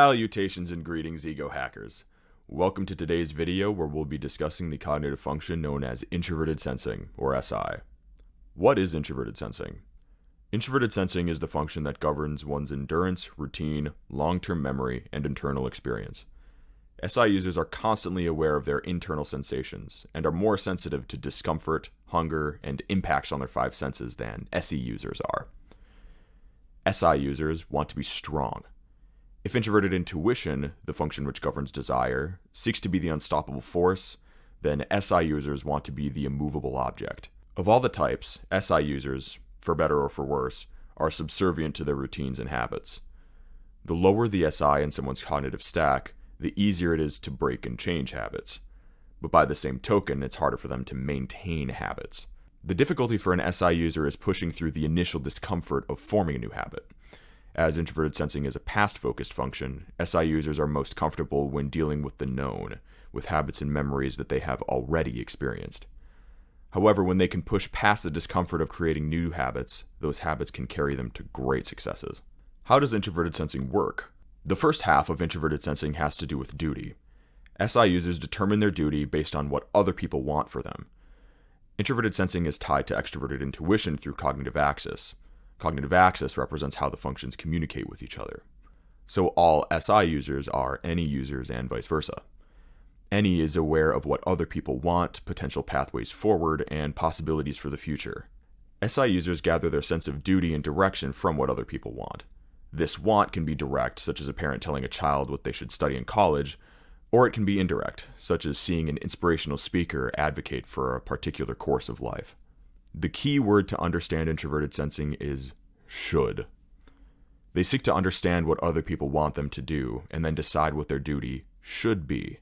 Salutations and greetings, ego hackers. Welcome to today's video where we'll be discussing the cognitive function known as introverted sensing, or SI. What is introverted sensing? Introverted sensing is the function that governs one's endurance, routine, long-term memory, and internal experience. SI users are constantly aware of their internal sensations and are more sensitive to discomfort, hunger, and impacts on their five senses than SE users are. SI users want to be strong. If introverted intuition, the function which governs desire, seeks to be the unstoppable force, then SI users want to be the immovable object. Of all the types, SI users, for better or for worse, are subservient to their routines and habits. The lower the SI in someone's cognitive stack, the easier it is to break and change habits. But by the same token, it's harder for them to maintain habits. The difficulty for an SI user is pushing through the initial discomfort of forming a new habit. As introverted sensing is a past-focused function, SI users are most comfortable when dealing with the known, with habits and memories that they have already experienced. However, when they can push past the discomfort of creating new habits, those habits can carry them to great successes. How does introverted sensing work? The first half of introverted sensing has to do with duty. SI users determine their duty based on what other people want for them. Introverted sensing is tied to extroverted intuition through cognitive axis. Cognitive axis represents how the functions communicate with each other. So all SI users are NE users and vice versa. NE is aware of what other people want, potential pathways forward, and possibilities for the future. SI users gather their sense of duty and direction from what other people want. This want can be direct, such as a parent telling a child what they should study in college, or it can be indirect, such as seeing an inspirational speaker advocate for a particular course of life. The key word to understand introverted sensing is should. They seek to understand what other people want them to do and then decide what their duty should be.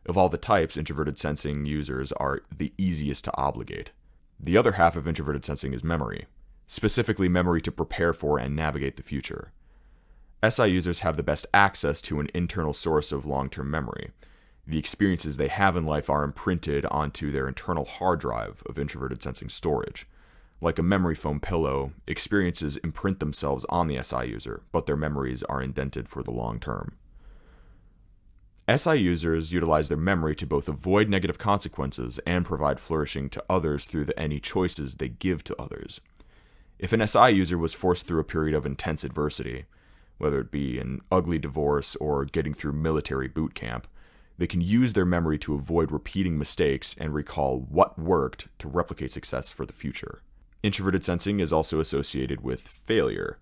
Of all the types, introverted sensing users are the easiest to obligate. The other half of introverted sensing is memory, specifically memory to prepare for and navigate the future. SI users have the best access to an internal source of long-term memory. The experiences they have in life are imprinted onto their internal hard drive of introverted sensing storage. Like a memory foam pillow, experiences imprint themselves on the SI user, but their memories are indented for the long term. SI users utilize their memory to both avoid negative consequences and provide flourishing to others through the any choices they give to others. If an SI user was forced through a period of intense adversity, whether it be an ugly divorce or getting through military boot camp, they can use their memory to avoid repeating mistakes and recall what worked to replicate success for the future. Introverted sensing is also associated with failure.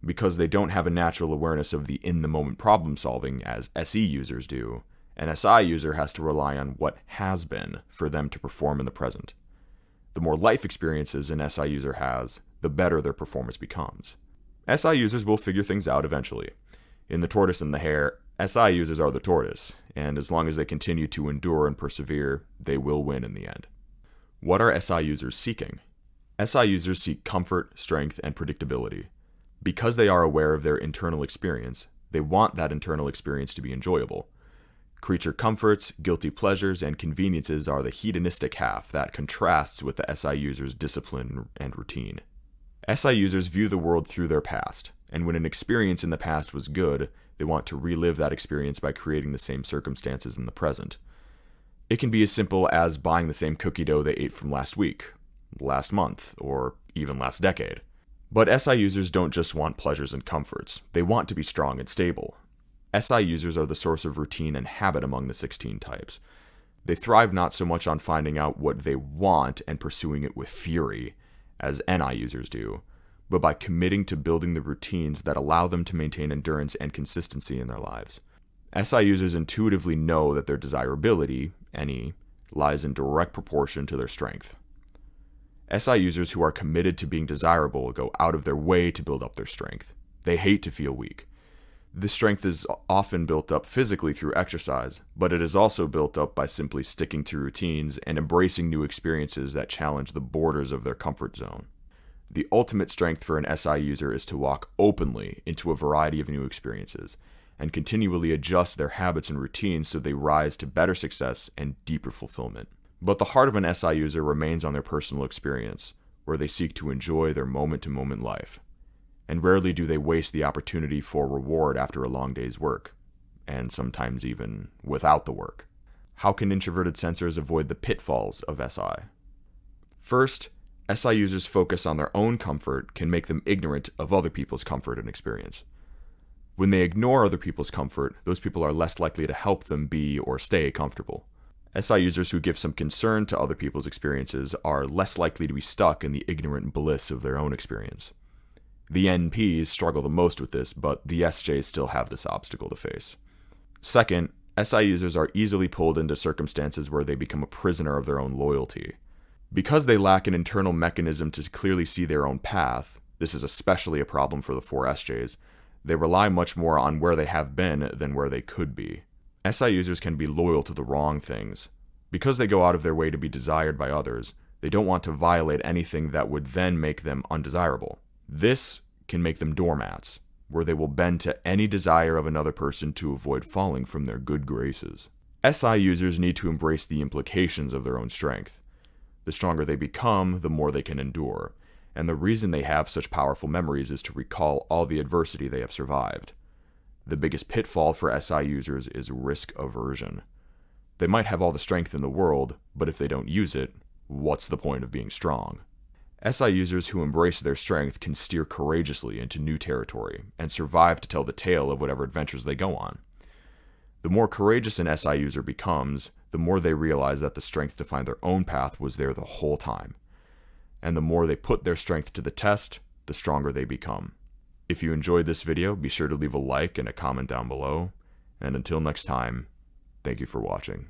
Because they don't have a natural awareness of the in-the-moment problem solving as SE users do, an SI user has to rely on what has been for them to perform in the present. The more life experiences an SI user has, the better their performance becomes. SI users will figure things out eventually. In The Tortoise and the Hare, SI users are the tortoise, and as long as they continue to endure and persevere, they will win in the end. What are SI users seeking? SI users seek comfort, strength, and predictability. Because they are aware of their internal experience, they want that internal experience to be enjoyable. Creature comforts, guilty pleasures, and conveniences are the hedonistic half that contrasts with the SI user's discipline and routine. SI users view the world through their past, and when an experience in the past was good, they want to relive that experience by creating the same circumstances in the present. It can be as simple as buying the same cookie dough they ate from last week, last month, or even last decade. But SI users don't just want pleasures and comforts, they want to be strong and stable. SI users are the source of routine and habit among the 16 types. They thrive not so much on finding out what they want and pursuing it with fury, as NI users do, but by committing to building the routines that allow them to maintain endurance and consistency in their lives. SI users intuitively know that their desirability, NE, lies in direct proportion to their strength. SI users who are committed to being desirable go out of their way to build up their strength. They hate to feel weak. This strength is often built up physically through exercise, but it is also built up by simply sticking to routines and embracing new experiences that challenge the borders of their comfort zone. The ultimate strength for an SI user is to walk openly into a variety of new experiences and continually adjust their habits and routines so they rise to better success and deeper fulfillment. But the heart of an SI user remains on their personal experience, where they seek to enjoy their moment-to-moment life. and rarely do they waste the opportunity for reward after a long day's work, and sometimes even without the work. How can introverted sensors avoid the pitfalls of SI? First, SI users focus on their own comfort can make them ignorant of other people's comfort and experience. When they ignore other people's comfort, those people are less likely to help them be or stay comfortable. SI users who give some concern to other people's experiences are less likely to be stuck in the ignorant bliss of their own experience. The NPs struggle the most with this, but the SJs still have this obstacle to face. Second, SI users are easily pulled into circumstances where they become a prisoner of their own loyalty. Because they lack an internal mechanism to clearly see their own path, this is especially a problem for the 4 SJs, they rely much more on where they have been than where they could be. SI users can be loyal to the wrong things. Because they go out of their way to be desired by others, they don't want to violate anything that would then make them undesirable. This can make them doormats, where they will bend to any desire of another person to avoid falling from their good graces. SI users need to embrace the implications of their own strength. The stronger they become, the more they can endure, and the reason they have such powerful memories is to recall all the adversity they have survived. The biggest pitfall for SI users is risk aversion. They might have all the strength in the world, but if they don't use it, what's the point of being strong? SI users who embrace their strength can steer courageously into new territory and survive to tell the tale of whatever adventures they go on. The more courageous an SI user becomes, the more they realize that the strength to find their own path was there the whole time. And the more they put their strength to the test, the stronger they become. If you enjoyed this video, be sure to leave a like and a comment down below. And until next time, thank you for watching.